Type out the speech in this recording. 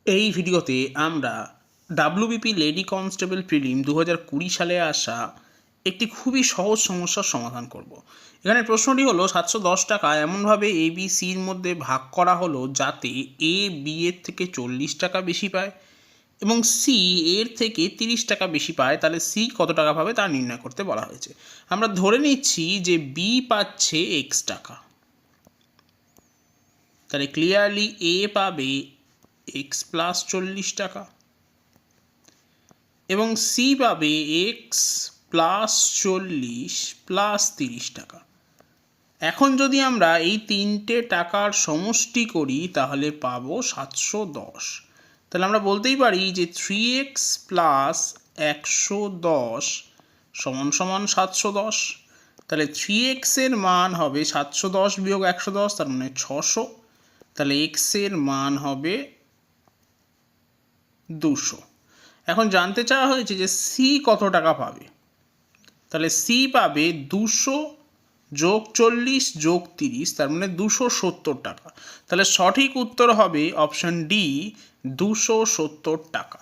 এই ভিডিওতে আমরা ডাব্লিউবিপি লেডি কনস্টেবল প্রিলিম 2020 সালে আসা একটি খুবই সহজ সমস্যার সমাধান করব। এখানে প্রশ্নটি হলো 710 টাকা এমনভাবে এ বি সির মধ্যে ভাগ করা হলো যাতে এ বি এর থেকে 40 টাকা বেশি পায় এবং সি এর থেকে 30 টাকা বেশি পায়, তাহলে সি কত টাকা পাবে তা নির্ণয় করতে বলা হয়েছে। আমরা ধরে নিচ্ছি যে বি পাচ্ছে এক্স টাকা, তাহলে ক্লিয়ারলি এ পাবে এক্স প্লাস 40 টাকা এবং সি পাবে এক্স প্লাস 40 প্লাস 30 টাকা। এখন যদি আমরা এই তিনটে টাকার সমষ্টি করি তাহলে পাবো 710। তাহলে আমরা বলতেই পারি যে 3x প্লাস 110 সমান সমান 710। তাহলে 3x এর মান হবে 710 বিয়োগ 110, তার মানে 600। তাহলে x এর মান হবে 200। এখন জানতে চাওয়া হয়েছে যে সি কত টাকা পাবে, তাহলে সি পাবে 200 যোগ 40 যোগ 30, তার মানে 270 টাকা। তাহলে সঠিক উত্তর হবে অপশান ডি, 270 টাকা।